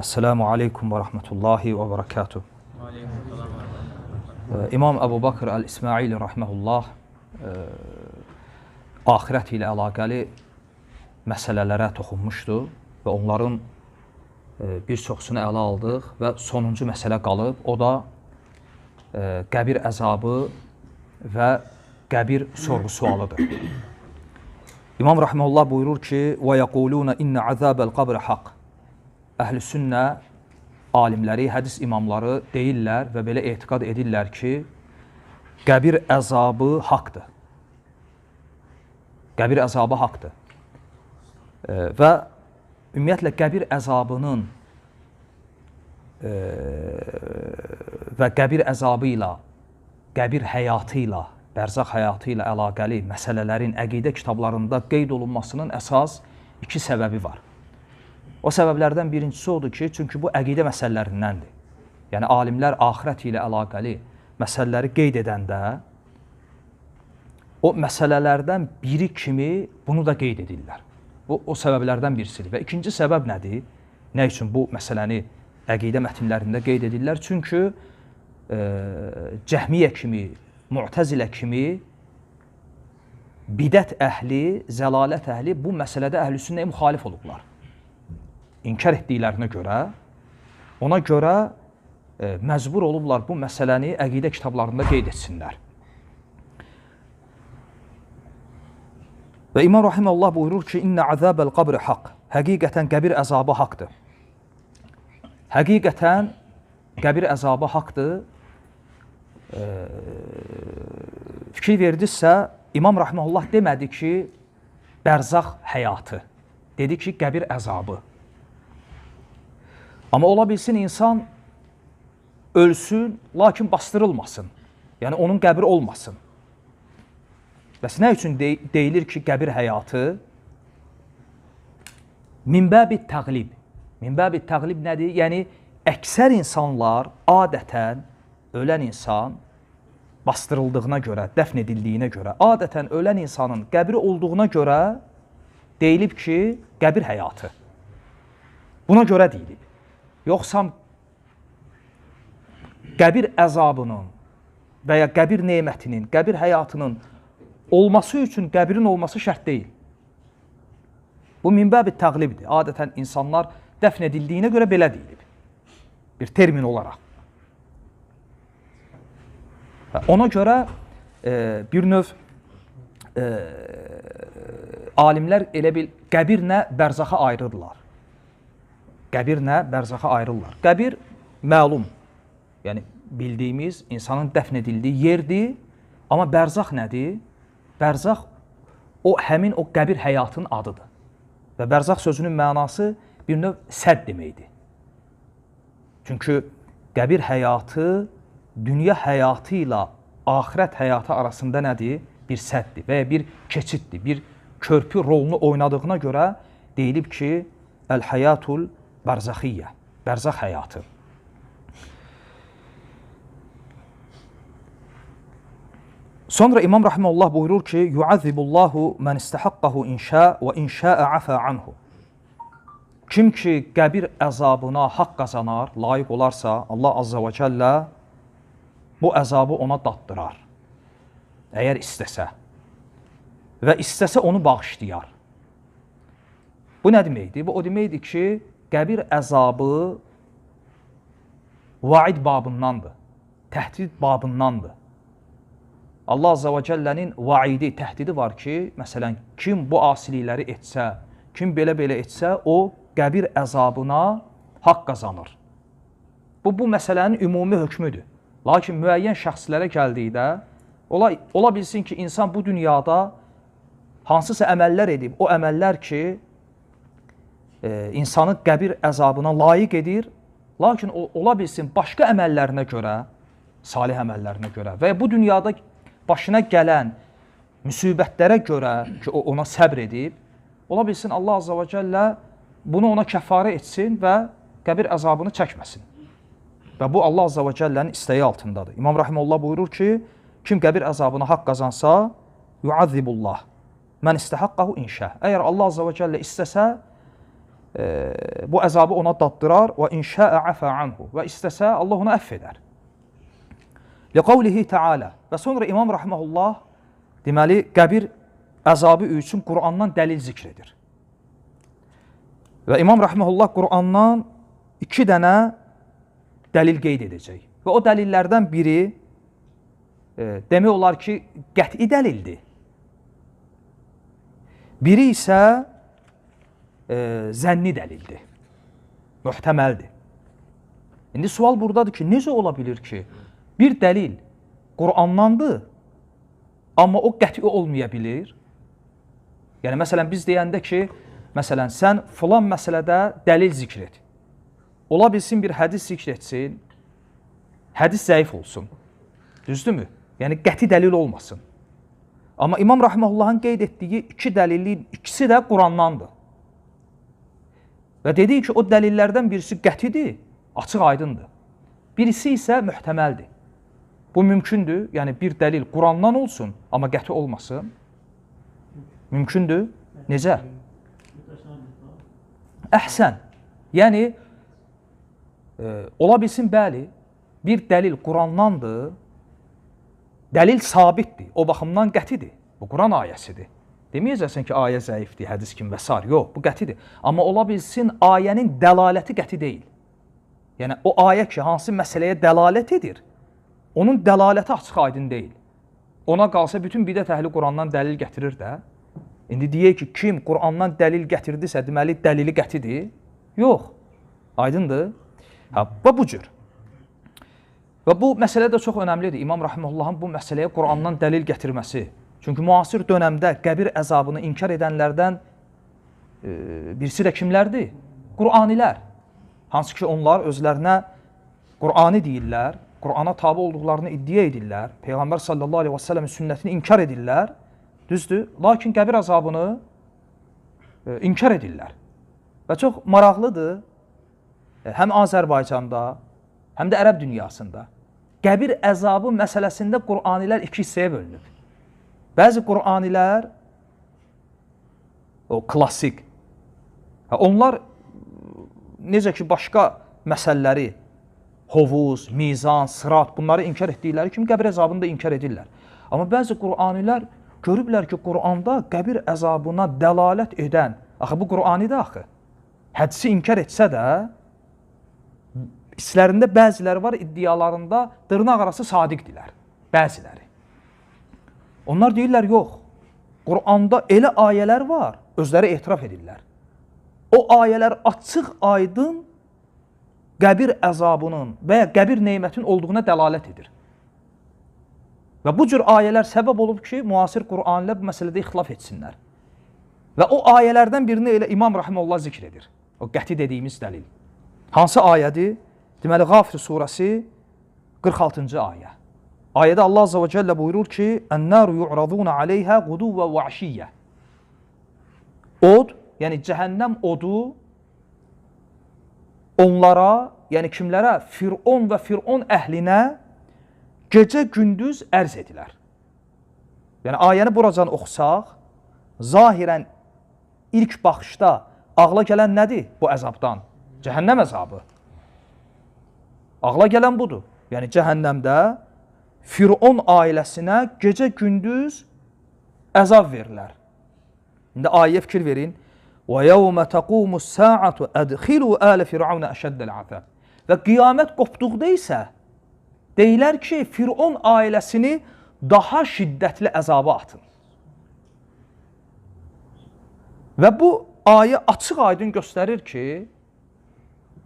Esselamu aleykum və rəhmətullahi və bərəkatuh. İmam Əbu Bakr Əl-İsmaili rəhməhullah axirət ilə əlaqəli məsələlərə toxunmuşdu və onların bir çoxsunu ələ aldıq və sonuncu məsələ qalıb, o da qəbir əzabı və qəbir sorğu-sualıdır. İmam rəhməhullah buyurur ki, وَيَقُولُونَ إِنَّ عَذَابَ الْقَبْرِ حَقٍّ Əhl-i-sünnə alimləri, hədis imamları deyirlər və belə etiqad edirlər ki, qəbir əzabı haqdır. Qəbir əzabı haqdır. Və ümumiyyətlə qəbir əzabının və qəbir əzabı ilə, qəbir həyatı ilə, bərzaq həyatı ilə əlaqəli məsələlərin əqidə kitablarında qeyd olunmasının əsas iki səbəbi var. O səbəblərdən birincisi odur ki, çünki bu əqidə məsələlərindəndir. Yəni, alimlər axirət ilə əlaqəli məsələləri qeyd edəndə, o məsələlərdən biri kimi bunu da qeyd edirlər. O səbəblərdən birisidir. Və ikinci səbəb nədir? Nə üçün bu məsələni əqidə mətinlərində qeyd edirlər? Çünki Cəhmiyyə kimi, Mu'təzilə kimi bidət əhli, zəlalət əhli bu məsələdə əhl-i-sünnəyə müxalif olublar. İnkar etdiklərinə görə, ona görə məcbur olublar bu məsələni əqidə kitablarında qeyd etsinlər. Və İmam Rahiməllah buyurur ki, İnnə əzəbəl qabri haqq. Həqiqətən qəbir əzabı haqdır. Həqiqətən qəbir əzabı haqdır. Fikir verdinizsə, İmam Rahiməllah demədi ki, bərzaq həyatı. Dedi ki, qəbir əzabı. Amma ola bilsin insan ölsün, lakin bastırılmasın. Yəni, onun qəbri olmasın. Bəs nə üçün deyilir ki, qəbir həyatı? Minbəbi təqlib. Minbəbi təqlib nədir? Yəni, əksər insanlar adətən ölən insan bastırıldığına görə, dəfn edildiyinə görə, adətən ölən insanın qəbri olduğuna görə deyilib ki, qəbir həyatı. Buna görə deyilib. Yoxsa qəbir əzabının və ya qəbir nemətinin, qəbir həyatının olması üçün qəbirin olması şərt deyil. Bu minbəbi təqlibdir. Adətən insanlar dəfn edildiyinə görə belə deyilib. Bir termin olaraq. Ona görə bir növ alimlər elə bil qəbirlə bərzaxa ayırırlar. Qəbirlə bərzaxa ayrılırlar. Qəbir məlum, yəni bildiyimiz insanın dəfn edildiyi yerdir, amma bərzaq nədir? Bərzaq həmin o qəbir həyatının adıdır. Və bərzaq sözünün mənası bir növ sədd deməkdir. Çünki qəbir həyatı dünya həyatı ilə axirət həyatı arasında nədir? Bir sədddir və ya bir keçiddir, bir körpü rolunu oynadığına görə deyilib ki, əl-həyatul Barzaxiyyə, bərzaq həyatı. Sonra İmam Rahiməllah buyurur ki, Yu'azzibullahu mən istəhəqqəhu inşə və inşəə əfə anhu. Kim ki, qəbir əzabına haqq qazanar, layiq olarsa, Allah Azza və Cəllə bu əzabı ona daddırar. Əgər istəsə və istəsə onu bağışlayar. Bu nə deməkdir? Bu o deməkdir ki, qəbir əzabı vaid babındandır, təhdid babındandır. Allah Azza və Cəllənin vaidi, təhdidi var ki, məsələn, kim bu asilikləri etsə, kim belə etsə, o qəbir əzabına haqq qazanır. Bu məsələnin ümumi hökmüdür. Lakin müəyyən şəxslərə gəldikdə, ola bilsin ki, insan bu dünyada hansısa əməllər edib, o əməllər ki, insanı qəbir əzabına layiq edir, lakin ola bilsin başqa əməllərinə görə, salih əməllərinə görə və bu dünyada başına gələn müsibətlərə görə ki, o ona səbr edib, ola bilsin Allah Azza və Cəllə bunu ona kəffarə etsin və qəbir əzabını çəkməsin. Və bu Allah Azza və Cəllənin istəyi altındadır. İmam Rahiməllah buyurur ki, kim qəbir əzabına haqq qazansa, yu'azzibullah, mən istəhəqqəhu inşə. Əgər Allah Azza və Cəllə istəsə, bu əzabı ona daddırar və inşəə əfə anhu və istəsə Allah onu əff edər. Liqavlihi Teala və sonra İmam Rahiməhullah deməli qəbir əzabı üçün Qurandan dəlil zikr edir. Və İmam Rahiməhullah Qurandan 2 dənə dəlil qeyd edəcək. Və o dəlillərdən biri demək olar ki, qəti dəlildir. Biri isə zənni dəlildir, möhtəməldir. İndi sual buradadır ki, necə ola bilir ki, bir dəlil Qurandandır, amma o qəti olmaya bilir. Yəni, məsələn, biz deyəndə ki, məsələn, sən filan məsələdə dəlil zikr et. Ola bilsin bir hədis zikr etsin, hədis zəif olsun. Düzdürmü? Yəni, qəti dəlil olmasın. Amma İmam Rahiməhullahın qeyd etdiyi 2 dəlilin ikisi də Qurandandır. Və dedik ki, o dəlillərdən birisi qətidir, açıq aydındır. Birisi isə möhtəməldir. Bu mümkündür, yəni bir dəlil Qurandan olsun, amma qəti olmasın. Mümkündür. Necə? Əhsən. Yəni, ola bilsin, bəli, bir dəlil Qurandandır, dəlil sabitdir, o baxımdan qətidir. Bu Quran ayəsidir. Deməyəcəksən ki, ayə zəifdir, hədis kimi və s. Yox, bu qətidir. Amma ola bilsin, ayənin dəlaləti qəti deyil. Yəni, o ayə ki, hansı məsələyə dəlalət edir, onun dəlaləti açıq aydın deyil. Ona qalsa, bütün bidət əhli Qurandan dəlil gətirir də. İndi deyək ki, kim Qurandan dəlil gətirdisə, deməli, dəlili qətidir. Yox, aydındır. Və bu cür. Və bu məsələ də çox önəmlidir. İmam Rahiməhullahın bu məsələyə Qurandan dəlil gətirməsi. Çünki müasir dönəmdə qəbir əzabını inkar edənlərdən birisi də kimlərdir? Qur'anilər. Hansı ki, onlar özlərinə Qur'ani deyirlər, Qur'ana tabi olduqlarını iddia edirlər, Peyğəmbər sallallahu aleyhi və səlləmin sünnətini inkar edirlər, düzdür, lakin qəbir əzabını inkar edirlər. Və çox maraqlıdır, həm Azərbaycanda, həm də ərəb dünyasında qəbir əzabı məsələsində Qur'anilər 2 hissəyə bölünür. Bəzi Qur'anilər, o klassik, onlar necə ki, başqa məsələləri, hovuz, mizan, sırat, bunları inkar etdikləri kimi qəbir əzabını da inkar edirlər. Amma bəzi Qur'anilər görüblər ki, Qur'anda qəbir əzabına dəlalət edən, axı bu Qur'anidir axı, hədisi inkar etsə də, İçlərində bəziləri var, iddialarında dırnaq arası sadiqdirlər, bəziləri. Onlar deyirlər, yox, Qur'anda elə ayələr var, özləri etiraf edirlər. O ayələr açıq aydın qəbir əzabının və ya qəbir neymətinin olduğuna dəlalət edir. Və bu cür ayələr səbəb olub ki, müasir Qur'anilər bu məsələdə ixtilaf etsinlər. Və o ayələrdən birini elə İmam Rahiməhullah zikr edir. O qəti dediyimiz dəlil. Hansı ayədir? Deməli, Qafir surəsi 46-cı ayə. Ayədə Allah Azza və Cəllə buyurur ki, Ən-nəru yu'raduna aleyhə quduvvə və aşiyyə. Od, yəni cəhənnəm odu onlara, yəni kimlərə? Fir'on və Fir'on əhlinə gecə-gündüz ərz edilər. Yəni, ayəni buracan oxusaq, zahirən ilk baxışda ağla gələn nədir bu əzabdan? Cəhənnəm əzabı. Ağla gələn budur. Yəni, cəhənnəmdə Fir'on ailəsinə gecə-gündüz əzab verirlər. İndi ayəyə fikir verin. وَيَوْمَ تَقُومُ السَّاعَةُ أَدْخِلُوا آلَ فِرْعَوْنَ أَشَدَّ الْعَذَابِ. Və qiyamət qopduqda isə deyilər ki, Fir'on ailəsini daha şiddətli əzaba atın. Və bu ayə açıq aydın göstərir ki,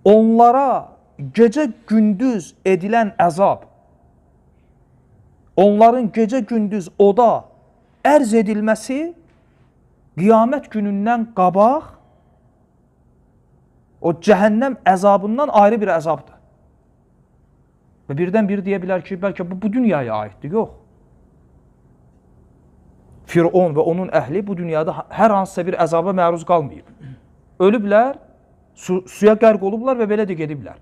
onlara gecə-gündüz edilən əzab, onların gecə-gündüz oda ərz edilməsi qiyamət günündən qabaq o cəhənnəm əzabından ayrı bir əzabdır. Və birdən biri deyə bilər ki, bəlkə bu dünyaya aiddir. Yox. Fir'on və onun əhli bu dünyada hər hansısa bir əzaba məruz qalmayıb. Ölüblər, suya qərq olublar və belə də gediblər.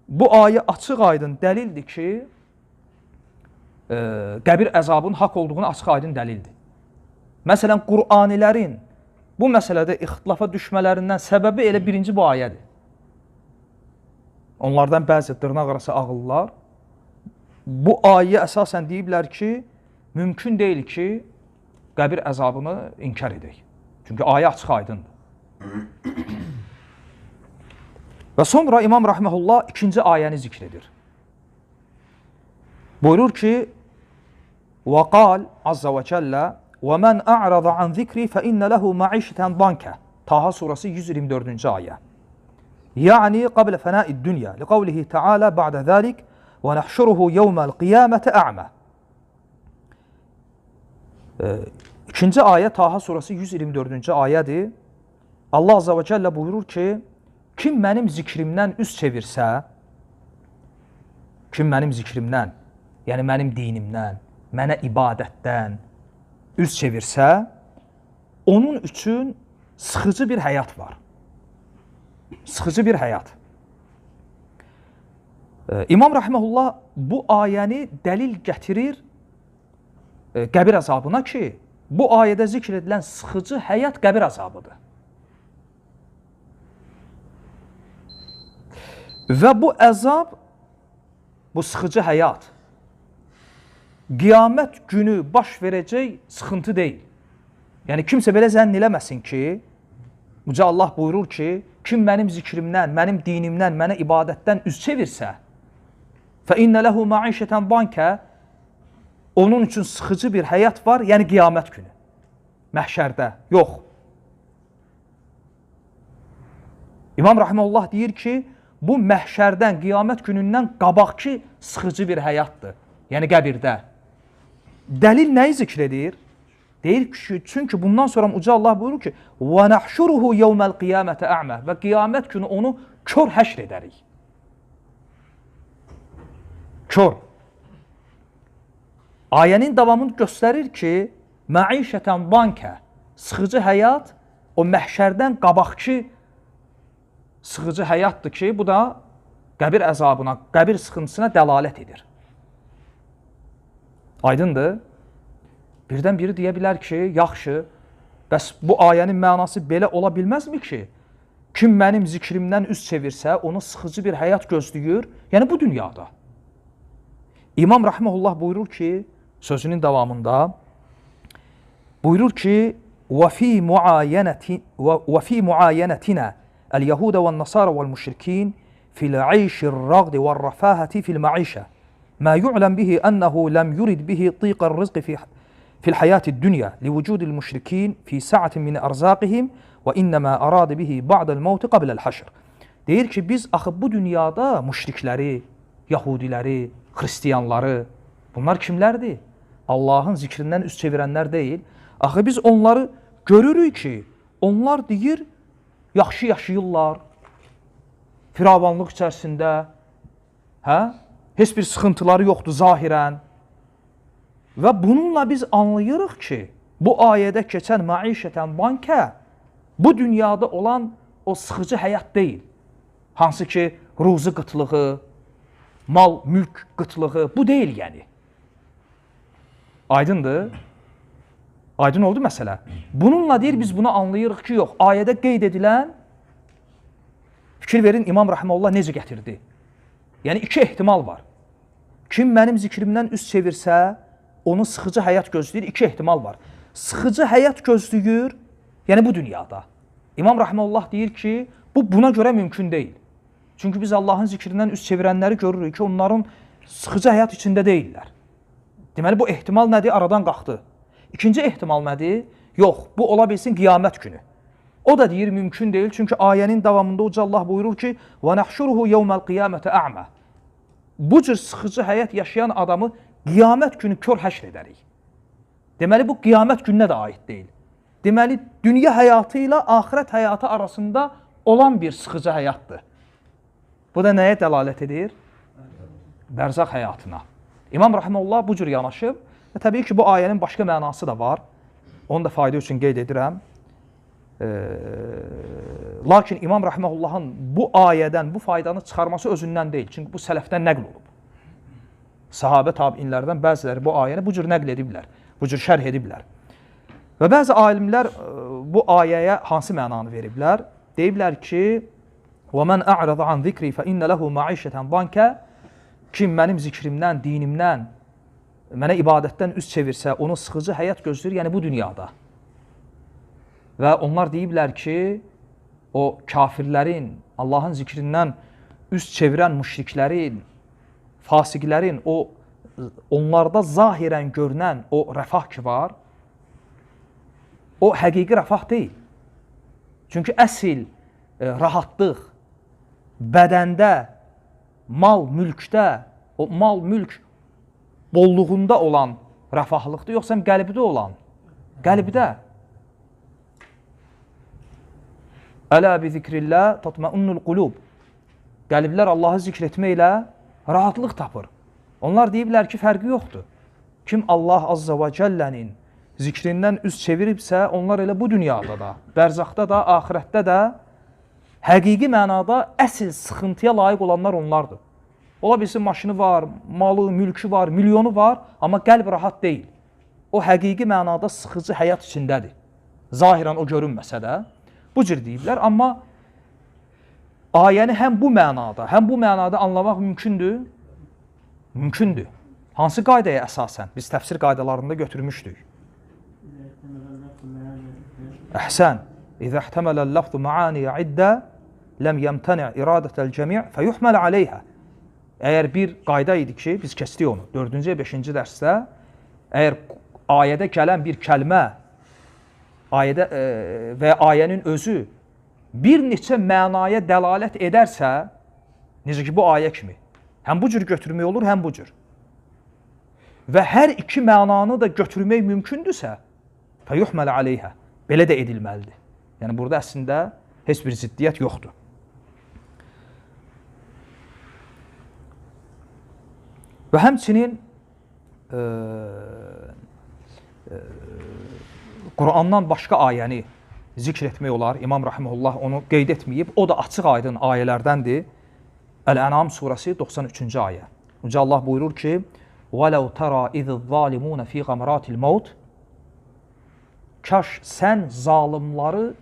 Bu ayə açıq aydın dəlildir ki, qəbir əzabının haqq olduğunu açıq aydın dəlildir. Məsələn, Qur'anilərin bu məsələdə ixtilafa düşmələrindən səbəbi elə birinci bu ayədir. Onlardan bəzi dırnaq arası ağıllar bu ayə əsasən deyiblər ki, mümkün deyil ki, qəbir əzabını inkar edək. Çünki ayə açıq aydındır. Və sonra İmam Rahiməhullah ikinci ayəni zikr edir. Buyurur ki, وَقَالْ عَزَّ وَجَلَّ وَمَنْ أَعْرَضَ عَنْ ذِكْرِ فَإِنَّ لَهُ مَعِيشَةً ضَنْكَ Taha surası 124. ayə. Yani قبل فناء الدنيا لقوله تعالى بعد ذلك ونحشره يوم القيامة أعمى. İkinci ayə Taha surası 124-cü ayədir. Allah Azza və Cəllə buyurur ki, kim mənim zikrimdən üz çevirsə, kim mənim zikrimdən, yəni mənim dinimdən, mənə ibadətdən üz çevirsə, onun üçün sıxıcı bir həyat var. Sıxıcı bir həyat. İmam Rahiməhullah bu ayəni dəlil gətirir qəbir əzabına ki, bu ayədə zikr edilən sıxıcı həyat qəbir əzabıdır. Və bu əzab, bu sıxıcı həyat, qiyamət günü baş verəcək sıxıntı deyil. Yəni, kimsə belə zənn eləməsin ki, Uca Allah buyurur ki, kim mənim zikrimdən, mənim dinimdən, mənə ibadətdən üz çevirsə, فَاِنَّ لَهُ مَعِيشَةً ضَنْكَ Onun üçün sıxıcı bir həyat var, yəni qiyamət günü, məhşərdə, yox. İmam Rahiməhullah deyir ki, bu məhşərdən, qiyamət günündən qabaqki sıxıcı bir həyatdır, yəni qəbirdə. Dəlil nəyi zikr edir? Deyir ki, çünki bundan sonra Uca Allah buyurur ki, وَنَحْشُرُهُ يَوْمَ الْقِيَامَةَ أَعْمَى Və qiyamət günü onu kör həşr edərik. Kör. Ayənin davamını göstərir ki, məişətən bankə, sıxıcı həyat o məhşərdən qabaqki sıxıcı həyatdır ki, bu da qəbir əzabına, qəbir sıxıntısına dəlalət edir. Aydındır? Birdən biri deyə bilər ki, yaxşı, bəs bu ayənin mənası belə ola bilməzmi ki, kim mənim zikrimdən üz çevirsə, onu sıxıcı bir həyat gözləyir, yəni bu dünyada. İmam Rahiməhullah buyurur ki, sözünün davamında, buyurur ki, وَفِي مُعَايَنَتِنَا الْيَهُودَ وَالنَّصَارَ وَالْمُشْرِكِينَ فِي الْعَيْشِ الرَّغْدِ وَالرَّفَاهَةِ فِي الْمَعِيشَةِ مَا يُعْلَمْ بِهِ أَنَّهُ لَمْ يُرِدْ بِهِ طِيقَ الرِّزْقِ في الحياة الدنيا لوجود المشركين في سعة من أرزاقهم وإنما أراد به بعد الموت قبل الحشر. Deyir ki, biz axı bu dünyada müşrikləri, Yahudiləri, Xristiyanları, bunlar kimlərdir? Allahın zikrindən üz çevirənlər deyil. Axı biz onları görürük ki, onlar deyir, yaxşı yaşayırlar, firavanlıq içərisində, heç bir sıxıntıları yoxdur zahirən. Və bununla biz anlayırıq ki, bu ayədə keçən məişətən bankə bu dünyada olan o sıxıcı həyat deyil. Hansı ki, ruzi qıtlığı, mal, mülk qıtlığı, bu deyil yəni. Aydındır? Aydın oldu məsələ. Bununla deyir, biz bunu anlayırıq ki, yox, ayədə qeyd edilən, fikir verin, İmam Rahiməhullah necə gətirdi? Yəni, iki ehtimal var. Kim mənim zikrimdən üz çevirsə, onun sıxıcı həyat gözləyir, iki ehtimal var. Sıxıcı həyat gözləyir, yəni bu dünyada. İmam Rahiməhullah deyir ki, bu buna görə mümkün deyil. Çünki biz Allahın zikrindən üz çevirənləri görürük ki, onların sıxıcı həyat içində deyirlər. Deməli, bu ehtimal nədir? Aradan qalxdı. İkinci ehtimal nədir? Yox, bu ola bilsin qiyamət günü. O da deyir, mümkün deyil. Çünki ayənin davamında Uca Allah buyurur ki, وَنَحْشُرُهُ يَوْمَ الْقِيَامَةَ أَعْمَى Bu cür sıxıcı həyat yaşayan adamı qiyamət günü kör həşr edərik. Deməli, bu qiyamət gününə də aid deyil. Deməli, dünya həyatı ilə axirət həyatı arasında olan bir sıxıcı həyatdır. Bu da nəyə dəlalət edir? Bərzaq həyatına. İmam Rahiməhullah bu cür yanaşıb və təbii ki, bu ayənin başqa mənası da var. Onu da fayda üçün qeyd edirəm. Lakin İmam Rahiməhullahın bu ayədən bu faydanı çıxarması özündən deyil. Çünki bu sələfdən nəql olub. Sahabə tabiinlərdən bəziləri bu ayəni bu cür nəql ediblər, bu cür şərh ediblər. Və bəzi alimlər bu ayəyə hansı mənanı veriblər? Deyiblər ki, وَمَنْ أَعْرَضَ عَنْ ذِكْرِ فَإِنَّ لَهُ مَعِيشَةً ضَنْكَ Kim mənim zikrimdən, dinimdən, mənə ibadətdən üz çevirsə, onu sıxıcı həyat gözləyir, yəni bu dünyada. Və onlar deyiblər ki, o kafirlərin, Allahın zikrindən üz çevirən müşriklərin, fasiqlərin, onlarda zahirən görünən o rəfah ki var, o həqiqi rəfah deyil. Çünki əsl rahatlıq bədəndə, mal, mülkdə, o mal, mülk bolluğunda olan rəfahlıqdır, yoxsa qəlbdə olan? Qəlbdə. Ələ bi zikrillah tatma'unnul qulub. Qəlblər Allahı zikr etməklə rahatlıq tapır. Onlar deyiblər ki, fərqi yoxdur. Kim Allah Azza və Cəllənin zikrindən üz çeviribsə, onlar elə bu dünyada da, bərzaqda da, axirətdə də həqiqi mənada əsl sıxıntıya layiq olanlar onlardır. Ola bilsin, maşını var, malı, mülkü var, milyonu var, amma qəlb rahat deyil. O həqiqi mənada sıxıcı həyat içindədir. Zahirən o görünməsə də, bu cür deyiblər, amma ayəni həm bu mənada anlamaq mümkündür. Mümkündür. Hansı qaydaya əsasən? Biz təfsir qaydalarında götürmüşdük. Əhsən. İzə ihtəmələl lafzu ma'aniyə iddə ləm yəmtəni iradətəl cəmi' fəyuhməl aleyhə. Əgər bir qayda idi ki, biz kəsdik onu 4-cü, 5-ci dərsdə, əgər ayədə gələn bir kəlmə və ayənin özü bir neçə mənaya dəlalət edərsə, necə ki bu ayə kimi, həm bu cür götürmək olur, həm bu cür. Və hər iki mənanı da götürmək mümkündürsə, fəyuhməl aleyhə, belə də edilməlidir. Yəni, burada əslində heç bir ziddiyyət yoxdur. Və həmçinin Qurandan başqa ayəni zikr etmək olar. İmam Rahimullah onu qeyd etməyib. O da açıq aydın ayələrdəndir. Əl-Ənam surəsi 93-cü ayə. Yüce Allah buyurur ki, وَلَوْ تَرَى اِذِ الظَّالِمُونَ فِي غَمْرَاتِ الْمَوْتِ Kaş sən zalimları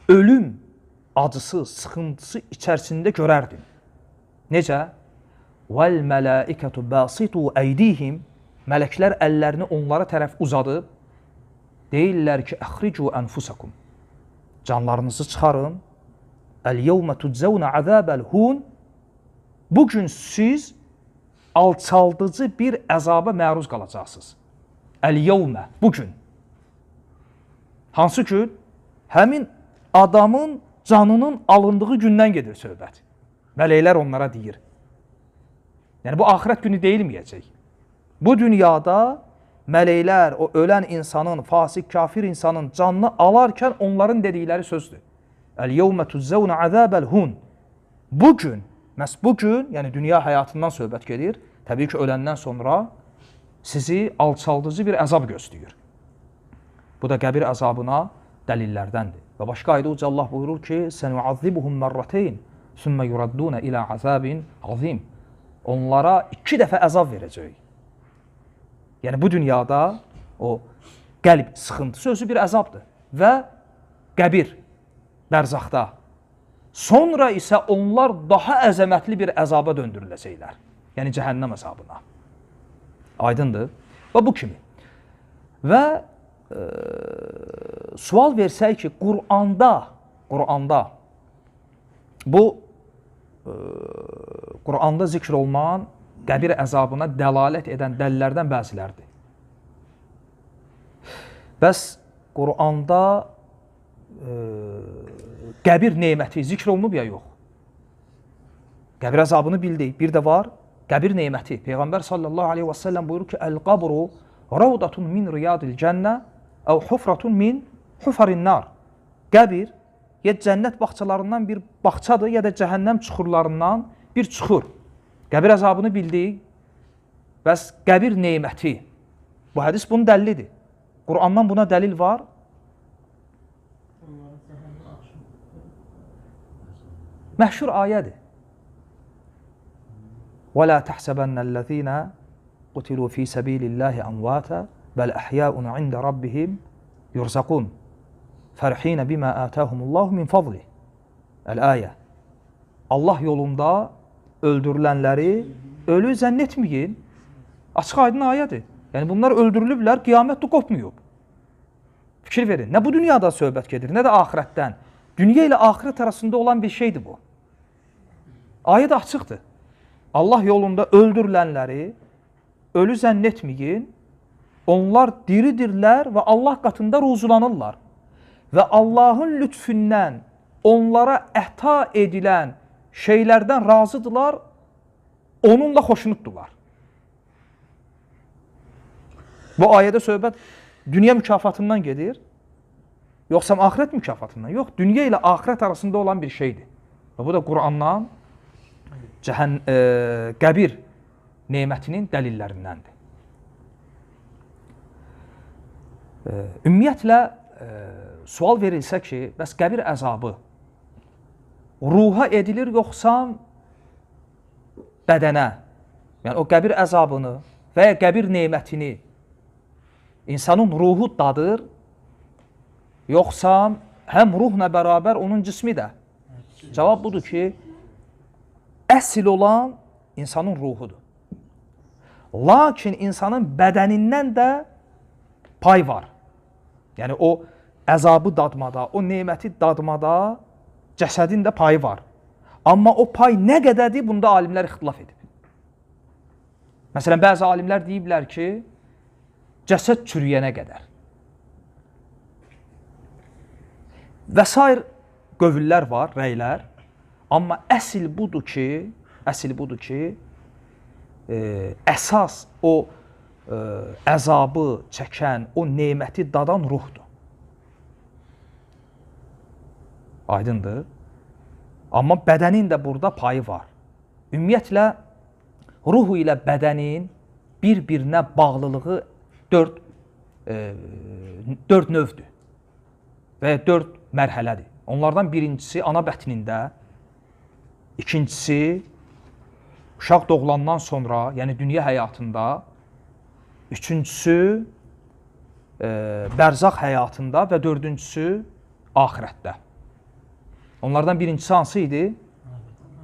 ölüm acısı, sıxıntısı içərisində görərdin. Necə? وَالْمَلَائِكَةُ بَاسِطُوا اَيْدِيهِمْ Mələklər əllərini onlara tərəf uzadıb, deyirlər ki, əxricu ənfusakum. Canlarınızı çıxarın. Əl-yevmə tuczəvnə əzəbəl-hun Bugün siz alçaldıcı bir əzaba məruz qalacaqsınız. Əl-yevmə, bugün. Hansı gün? Həmin adamın canının alındığı gündən gedir söhbət. Mələklər onlara deyir. Yəni, bu axirət günü deyilməyəcək. Bu dünyada mələklər, o ölən insanın, fasik, kafir insanın canını alarkən onların dedikləri sözdür. Əl-yevmə tuzzəvnə əzəbəl-hun Bugün, məhz bugün, yəni dünya həyatından söhbət gedir, təbii ki, öləndən sonra sizi alçaldıcı bir əzab gözləyir. Bu da qəbir əzabına dəlillərdəndir. Və başqa ayda Uca Allah buyurur ki, سَنُعَذِّبُهُمْ مَرَّتَيْنِ ثُمَّ يُرَدُّونَ إِلَى عَذَابٍ عَظِيمٍ Onlara 2 dəfə əzab verəcək. Yəni, bu dünyada o qəlb sıxıntısı özü bir əzabdır. Və qəbir, bərzaqda. Sonra isə onlar daha əzəmətli bir əzaba döndürüləcəklər. Yəni, cəhənnəm əzabına. Aydındır. Və bu kimi. Və sual versək ki, Quranda zikr olunan qəbir əzabına dəlalət edən dəlillərdən bəzilərdir. Bəs Quranda qəbir neməti zikr olunub ya yox? Qəbir əzabını bildik. Bir də var qəbir neməti. Peyğəmbər sallallahu aleyhi və səlləm buyurur ki, Əl-qabru ravdatun min riyadil cənnə əv hufratun min hufarin nar. Qəbir ya cənnət bağçalarından bir bağçadır, ya da cəhənnəm çuxurlarından bir çuxur. Qəbir əzabını bildik. Bəs qəbir neməti. Bu hədis bunun dəlilidir. Qurandan buna dəlil var. Məhşur ayədir. وَلَا تَحْسَبَنَّ الَّذ۪ينَ قُتِلُوا ف۪ي سَب۪يلِ اللّٰهِ أَمْوَاتًا بَلْ أَحْيَاءٌ عِنْدَ رَبِّهِمْ yurzaqun fərhinə bimə ətəhumullahu min fadli. Əl-ayə. Allah yolunda öldürülənləri ölü zənn etməyin. Açıq aydın ayədir. Yəni bunlar öldürülüblər, qiyamət də qopmuyub. Fikir verin, nə bu dünyada söhbət gedir, nə də axirətdən. Dünya ilə axirət arasında olan bir şeydir bu. Ayə də açıqdır. Allah yolunda öldürülənləri ölü zənn etməyin. Onlar diridirlər və Allah qatında ruzulanırlar. Və Allahın lütfündən onlara əhta edilən şeylərdən razıdırlar, onunla xoşnuddular. Bu ayədə söhbət dünya mükafatından gedir, yoxsa axirət mükafatından? Yox, dünya ilə axirət arasında olan bir şeydir. Və bu da Qurandan qəbir nemətinin dəlillərindəndir. Ümumiyyətlə, sual verilsə ki, bəs qəbir əzabı ruha edilir yoxsa bədənə? Yəni, o qəbir əzabını və ya qəbir nemətini insanın ruhu dadır, yoxsa həm ruhla bərabər onun cismi də? Cavab budur ki, əsl olan insanın ruhudur. Lakin insanın bədənindən də pay var. Yəni, o əzabı dadmada, o neməti dadmada cəsədin də payı var. Amma o pay nə qədədir, bunda alimlər ixtilaf edib. Məsələn, bəzi alimlər deyiblər ki, cəsəd çürüyənə qədər. Və sair qövüllər var, rəylər. Amma əsl budur ki, əsas o əzabı çəkən, o neməti dadan ruhdur. Aydındır. Amma bədənin də burada payı var. Ümumiyyətlə, ruhu ilə bədənin bir-birinə bağlılığı dörd növdür və ya dörd mərhələdir. Onlardan birincisi ana bətnində, ikincisi uşaq doğulandan sonra, yəni dünya həyatında, üçüncüsü bərzaq həyatında və dördüncüsü axirətdə. Onlardan birincisi hansı idi?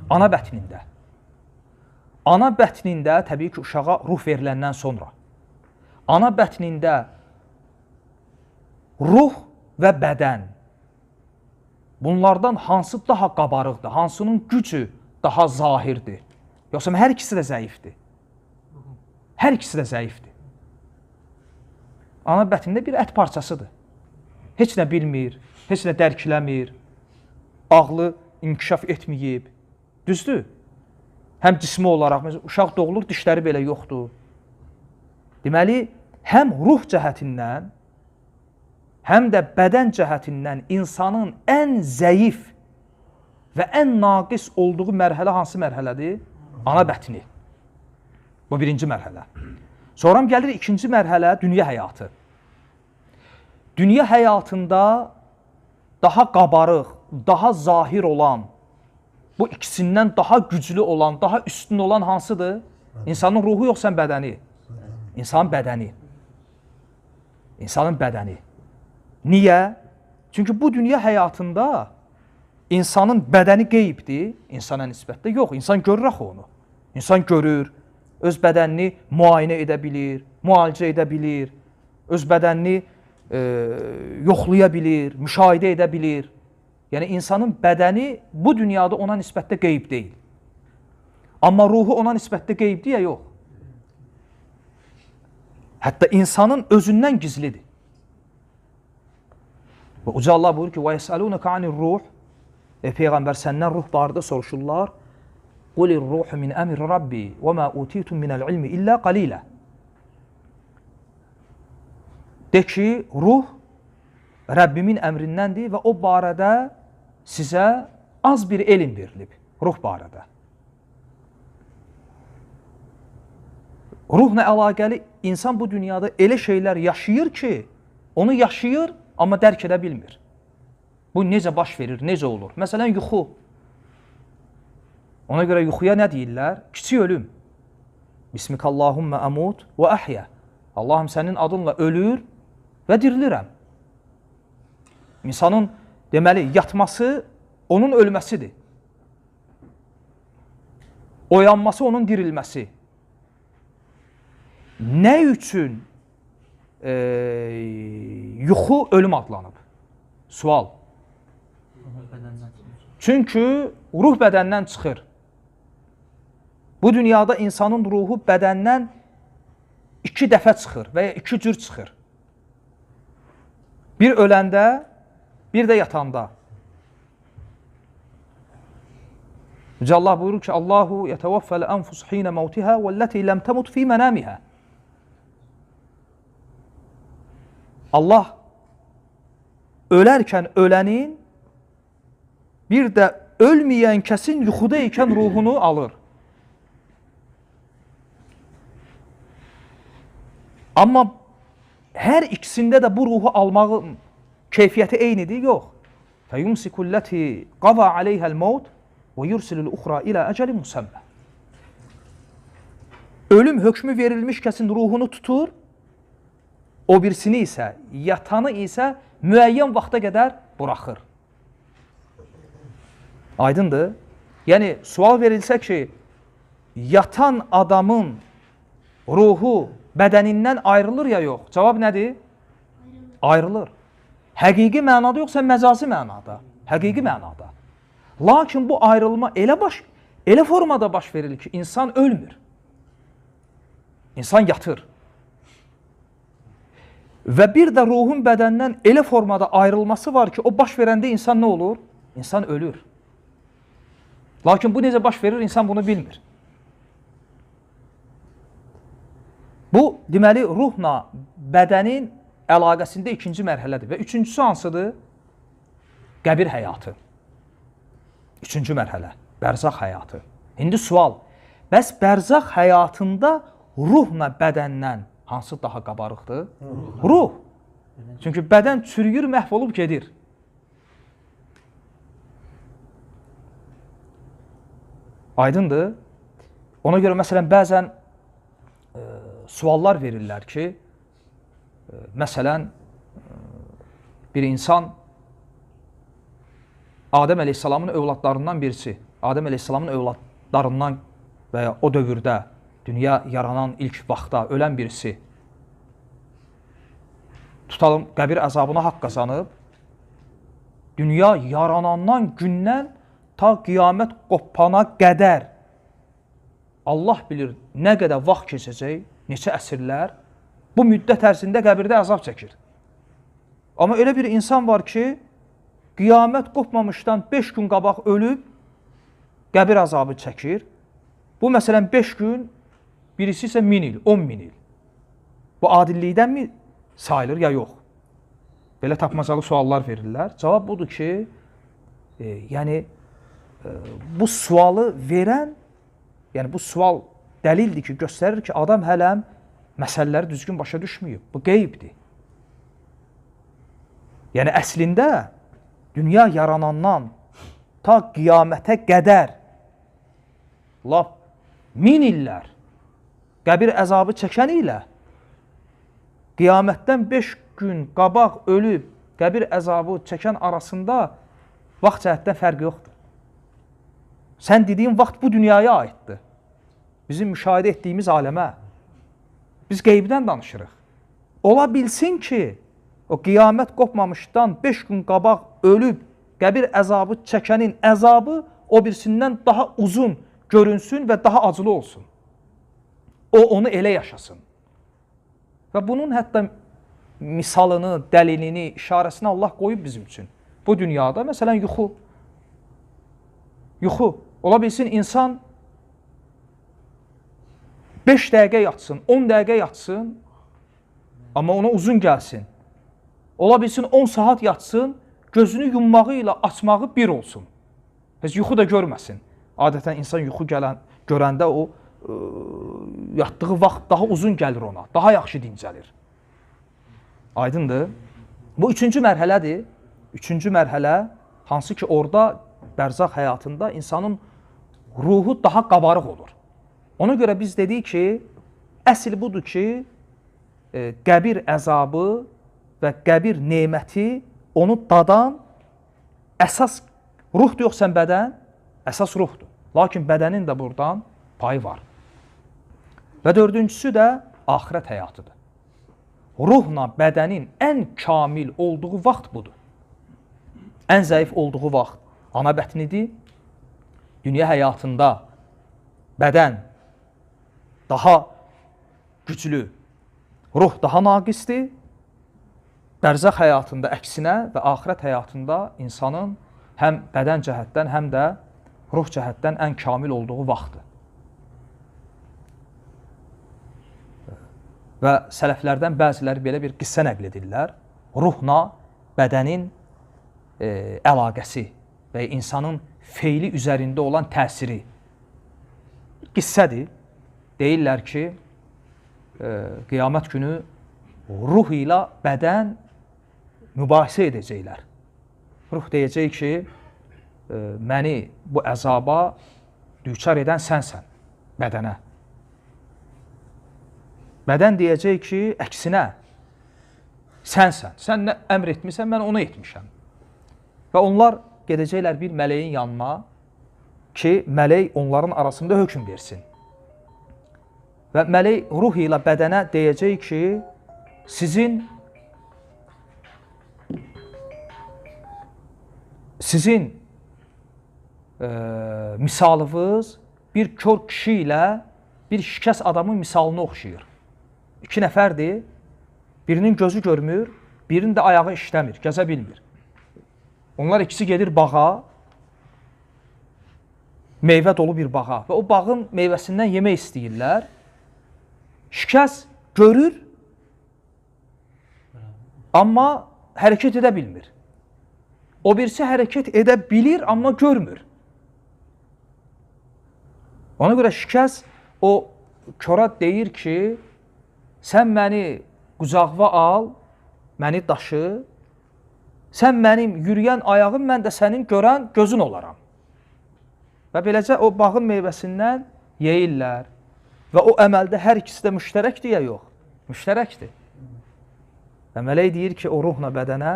Ana bətnində. Ana bətnində təbii ki, uşağa ruh veriləndən sonra. Ana bətnində ruh və bədən, bunlardan hansı daha qabarıqdır, hansının gücü daha zahirdir? Yoxsa hər ikisi də zəifdir? Hər ikisi də zəifdir. Ana bətnində bir ət parçasıdır. Heç nə bilmir, heç nə dərkiləmir, ağlı inkişaf etməyib. Düzdür? Həm cismi olaraq, məsələn, uşaq doğulur, dişləri belə yoxdur. Deməli, həm ruh cəhətindən, həm də bədən cəhətindən insanın ən zəif və ən naqis olduğu mərhələ hansı mərhələdir? Ana bətni. Bu birinci mərhələ. Sonra gəlir ikinci mərhələ, dünya həyatı. Dünya həyatında daha qabarıq, daha zahir olan, bu ikisindən daha güclü olan, daha üstün olan hansıdır? İnsanın ruhu yoxsa bədəni? İnsanın bədəni. İnsanın bədəni. Niyə? Çünki bu dünya həyatında insanın bədəni qeybdir, insana nisbətdə. Yox, insan görür axı onu. İnsan görür, öz bədənini müayinə edə bilir, müalicə edə bilir, öz bədənini yoxlaya bilir, müşahidə edə bilir. Yəni, insanın bədəni bu dünyada ona nisbətdə qeyb deyil. Amma ruhu ona nisbətdə qeybdir ya, yox. Hətta insanın özündən gizlidir. Və Uca Allah buyurur ki, وَيَسْأَلُونَكَ عَنِ الرُّحِ Peyğəmbər səndən ruh barədə soruşurlar. قُلِ الرُّحُ مِنْ أَمِرِ رَبِّي وَمَا أُوتِيتُمْ مِنَ الْعِلْمِ إِلَّا قَلِيلًا De ki, ruh Rəbbimin əmrindəndir və o barədə sizə az bir elm verilib, ruh barədə. Ruhla əlaqəli insan bu dünyada elə şeylər yaşayır ki, onu yaşayır, amma dərk edə bilmir. Bu necə baş verir, necə olur? Məsələn, yuxu. Ona görə yuxuya nə deyirlər? Kiçik ölüm. Bismikallahumma əmut və əhyə. Allahım sənin adınla ölür və dirilirəm. İnsanın deməli yatması onun ölməsidir. Oyanması onun dirilməsi. Nə üçün yuxu ölüm adlanıb? Sual. Çünki ruh bədəndən çıxır. Bu dünyada insanın ruhu bədəndən 2 dəfə çıxır və ya 2 cür çıxır. Bir öləndə, bir də yatanda. Yüce Allah buyurur ki, Allahu yeteveffel enfus hine mevtiha velleti lem temut fi menamiha. Allah ölərkən ölənin, bir də ölməyən kəsin yuxuda ikən ruhunu alır. Amma hər ikisində də bu ruhu almağın keyfiyyəti eynidir, yox. Feyumsikulleti qava aleyhəl mevt və yursilul uxra ilə əcəli musəmmə. Ölüm hökmü verilmiş kəsin ruhunu tutur, o birisini isə, yatanı isə müəyyən vaxta qədər buraxır. Aydındır? Yəni, sual verilsə ki, yatan adamın ruhu bədənindən ayrılır ya yox? Cavab nədir? Ayrılır. Həqiqi mənada yoxsa məcazi mənada? Həqiqi mənada. Lakin bu ayrılma elə formada baş verilir ki, insan ölmür. İnsan yatır. Və bir də ruhun bədəndən elə formada ayrılması var ki, o baş verəndə insan nə olur? İnsan ölür. Lakin bu necə baş verir, insan bunu bilmir. Bu, deməli, ruhla bədənin əlaqəsində ikinci mərhələdir. Və üçüncüsü hansıdır? Qəbir həyatı. Üçüncü mərhələ, bərzaq həyatı. İndi sual, bəs bərzaq həyatında ruhla bədəndən hansı daha qabarıqdır? Ruh. Çünki bədən çürüyür, məhv olub gedir. Aydındır. Ona görə məsələn bəzən suallar verirlər ki, məsələn bir insan Adəm əleyhissalamın övladlarından birisi, Adəm əleyhissalamın övladlarından və ya o dövrdə dünya yaranan ilk vaxtda ölən birisi tutalım qəbir əzabına haqq qazanıb, dünya yaranandan gündən ta qiyamət qopana qədər Allah bilir nə qədər vaxt keçəcək, neçə əsrlər, bu müddət ərzində qəbirdə əzab çəkir. Amma elə bir insan var ki, qiyamət qopmamışdan 5 gün qabaq ölüb, qəbir əzabı çəkir. Bu, məsələn, 5 gün, birisi isə 1000 il, 10.000 il. Bu, adillikdənmi sayılır, ya yox? Belə tapmacalı suallar verirlər. Cavab budur ki, bu sualı verən, yəni bu sual dəlildir ki, göstərir ki, adam hələm məsələləri düzgün başa düşməyib. Bu qeybdir. Yəni, əslində, dünya yaranandan ta qiyamətə qədər lap 1000 illər qəbir əzabı çəkən ilə qiyamətdən 5 gün qabaq ölüb qəbir əzabı çəkən arasında vaxt cəhətdən fərqi yoxdur. Sən dediyin vaxt bu dünyaya aiddir. Bizim müşahidə etdiyimiz aləmə. Biz qeybdən danışırıq. Ola bilsin ki, o qiyamət qopmamışdan 5 gün qabaq ölüb qəbir əzabı çəkənin əzabı o birisindən daha uzun görünsün və daha acılı olsun. O, onu elə yaşasın. Və bunun hətta misalını, dəlilini, işarəsini Allah qoyub bizim üçün. Bu dünyada, məsələn, yuxu. Yuxu. Ola bilsin, insan 5 dəqiqə yatsın, 10 dəqiqə yatsın, amma ona uzun gəlsin. Ola bilsin, 10 saat yatsın, gözünü yummağı ilə açmağı bir olsun. Heç yuxu da görməsin. Adətən insan yuxu görəndə o yatdığı vaxt daha uzun gəlir ona, daha yaxşı dincəlir. Aydındır? Bu üçüncü mərhələdir. Üçüncü mərhələ, hansı ki orada bərzaq həyatında insanın ruhu daha qabarıq olur. Ona görə biz dedik ki, əsl budur ki, qəbir əzabı və qəbir neməti onu dadan əsas ruhdur yoxsa bədən? Əsas ruhdur. Lakin bədənin də buradan payı var. Və dördüncüsü də axirət həyatıdır. Ruhla bədənin ən kamil olduğu vaxt budur. Ən zəif olduğu vaxt ana bətnidir. Dünya həyatında bədən daha güclü, ruh daha naqisdir. Bərzəx həyatında əksinə və axirət həyatında insanın həm bədən cəhətdən, həm də ruh cəhətdən ən kamil olduğu vaxtdır. Və sələflərdən bəziləri belə bir qissə nəql edirlər. Ruhla bədənin əlaqəsi və insanın feyli üzərində olan təsiri. Qissədir. Deyirlər ki, qiyamət günü ruh ilə bədən mübahisə edəcəklər. Ruh deyəcək ki, məni bu əzaba düçar edən sənsən bədənə. Bədən deyəcək ki, əksinə, sənsən. Sən nə əmr etmirsən, mən onu etmişəm. Və onlar gedəcəklər bir mələyin yanına ki, mələk onların arasında hökm versin. Və mələk ruh ilə bədənə deyəcək ki, sizin misalınız bir kör kişi ilə bir şikəst adamın misalına oxşayır. İki nəfərdir, birinin gözü görmür, birinin də ayağı işləmir, gəzə bilmir. Onlar ikisi gedir bağa, meyvə dolu bir bağa və o bağın meyvəsindən yemək istəyirlər. Şikəst görür, amma hərəkət edə bilmir. O birisi hərəkət edə bilir, amma görmür. Ona görə şikəst o köra deyir ki, sən məni qucağıma al, məni daşı, sən mənim yürüyən ayağım, mən də sənin görən gözün olaram. Və beləcə o bağın meyvəsindən yeyirlər. Və o əməldə hər ikisi də müştərəkdir ya yox? Müştərəkdir. Və mələk deyir ki, o ruhla bədənə,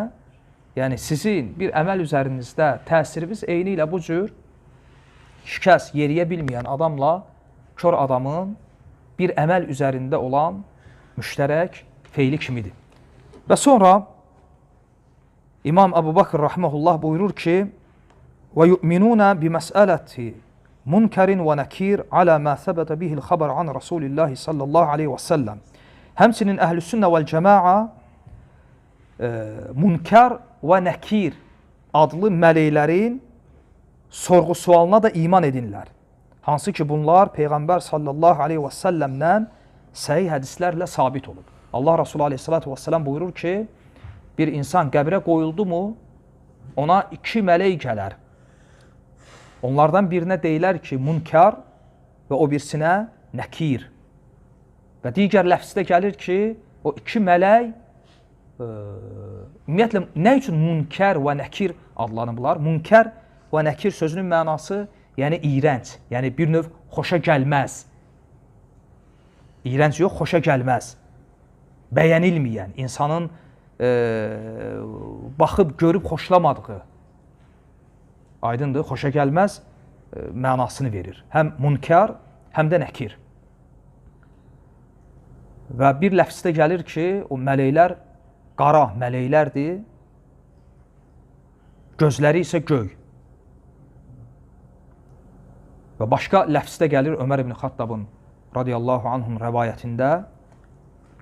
yəni sizin bir əməl üzərinizdə təsiriniz eyni ilə bu cür şikəst, yeriyə bilməyən adamla kör adamın bir əməl üzərində olan müştərək feyli kimidir. Və sonra İmam Əbu Bakr rahmehullah buyurur ki, وَيُؤْمِنُونَ بِمَسْأَلَةِ مُنْكَرٍ وَنَكِيرٍ عَلَى مَا ثَبَتَ بِهِ الْخَبَرْ عَنْ رَسُولِ اللّٰهِ sallallahu aleyhi və səlləm. Həmçinin Əhl-i-Sünnə vəl-Cəma'a Munkar və Nəkir adlı mələklərin sorğu-sualına da iman edinlər. Hansı ki, bunlar Peyğəmbər sallallahu aleyhi və səlləmdən səhih hədislərlə sabit olub. Allah Resulü aleyhissalatu vesselam buyurur ki, bir insan qəbrə qoyuldu mu, ona iki mələk gələr. Onlardan birinə deyilər ki, Munkar və o birisinə Nəkir. Və digər ləfzdə gəlir ki, o iki mələk ümumiyyətlə nə üçün Munkar və Nəkir adlanıblar? Munkar və Nəkir sözünün mənası yəni iyrənc, yəni bir növ xoşa gəlməz. İyrənc yox, xoşa gəlməz. Bəyənilməyən, insanın baxıb, görüb xoşlamadığı, aydındır, xoşa gəlməz mənasını verir. Həm Munkar, həm də Nəkir. Və bir ləfzdə gəlir ki, o mələklər qara mələklərdir, gözləri isə göy. Və başqa ləfzdə gəlir Ömər ibn Xattabın radiyallahu anhum rəvayətində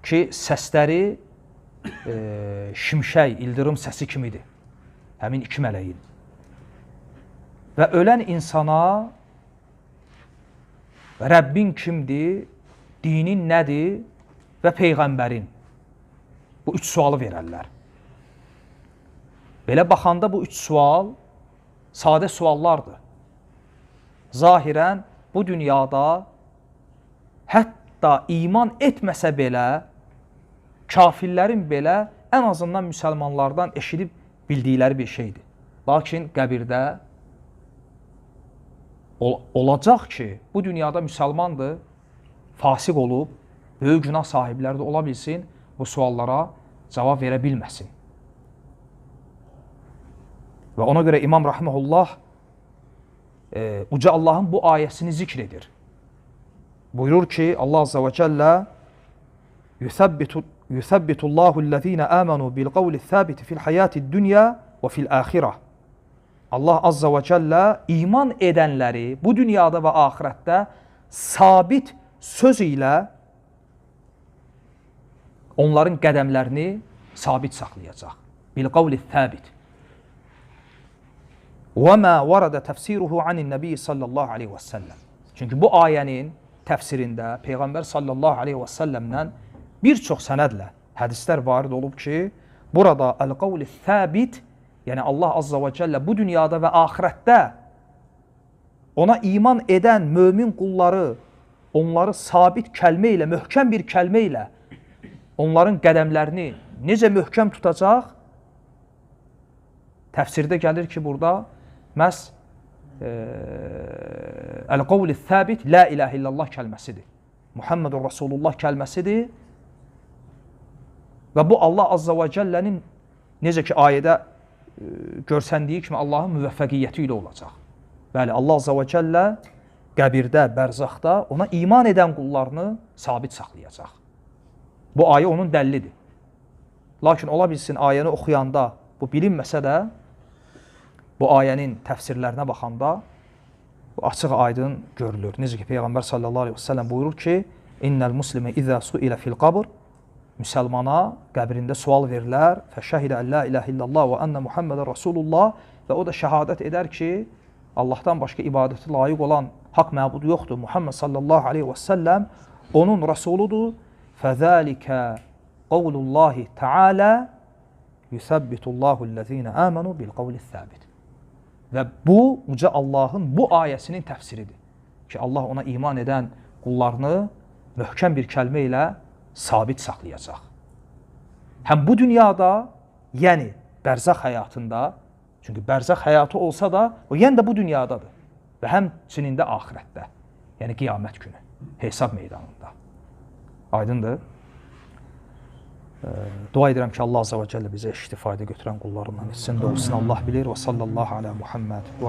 ki, səsləri şimşək, ildırım səsi kimidir. Həmin iki mələyin. Və ölən insana Rəbbin kimdir, dinin nədir və Peyğəmbərin bu üç sualı verərlər. Belə baxanda bu üç sual sadə suallardır. Zahirən bu dünyada hətta iman etməsə belə, kafirlərin belə ən azından müsəlmanlardan eşidib bildikləri bir şeydir. Lakin qəbirdə olacaq ki, bu dünyada müsəlmandır, fasiq olub, böyük günah sahibləri də ola bilsin, bu suallara cavab verə bilməsin. Və ona görə İmam Rahimehullah Uca Allahın bu ayəsini zikr edir. Buyurur ki, Allah Azze ve Celle Yuthabbitullahu allazina amanu bil qawli thabiti fil hayati dunya ve fil ahireh. Allah Azze ve Celle iman edenleri bu dünyada ve ahirette sabit söz ile onların qədəmlərini sabit saxlayacaq. Bil qawli thabit. وَمَا وَرَدَ تَفْسِيرُهُ عَنِ النَّبِيِّ sallallahu aleyhi ve sellem. Çünki bu ayənin təfsirində Peyğəmbər sallallahu aleyhi ve sellemdən bir çox sənədlə hədislər varid olub ki, burada əl-qavli thabit, yəni Allah Azza ve Celle bu dünyada və axirətdə ona iman edən mömin qulları, onları sabit kəlmə ilə, möhkəm bir kəlmə ilə onların qədəmlərini necə möhkəm tutacaq? Təfsirdə gəlir ki, burada məhz əl-qavli thabit, la ilahe illallah kəlməsidir. Muhammedur Rasulullah kəlməsidir. Və bu Allah Azza ve Celle'nin necə ki ayədə görsəndiyi kimi Allahın müvəffəqiyyəti ilə olacaq. Bəli, Allah Azza ve Celle qəbirdə, bərzaxda ona iman edən qullarını sabit saxlayacaq. Bu ayə onun dəllidir. Lakin ola bilsin ayəni oxuyanda bu bilinməsə də, bu ayənin təfsirlərinə baxanda bu açıq aydın görülür. Necə ki Peyğəmbər sallallahu aleyhi ve sellem buyurur ki, İnnəl muslimə izə suilə fil qabr, müsəlmana qəbrində sual verilər, fəşəhidə ən la iləhə illallah və ənə Muhammedən Rasulullah, və o da şəhadət edər ki, Allahdan başqa ibadəti layiq olan haqq məbud yoxdur. Muhammed sallallahu aleyhi ve sellem onun Rasuludur. Fəzəlikə qavlullahi teala yusabbitullahu allazina amanu bil qavli thabit. Və bu, Uca Allahın bu ayəsinin təfsiridir. Ki, Allah ona iman edən qullarını möhkəm bir kəlmə ilə sabit saxlayacaq. Həm bu dünyada, yəni bərzəx həyatında, çünki bərzəx həyatı olsa da, o yəni də bu dünyadadır. Və həmçinin də axirətdə, yəni qiyamət günü, hesab meydanında. Aydındır. Dua edirəm ki, Allah Azze ve Celle bizə eşitdi fayda götürən qullarından etsin. Doğrusunu Allah bilir. Və sallallahu ala Muhammed.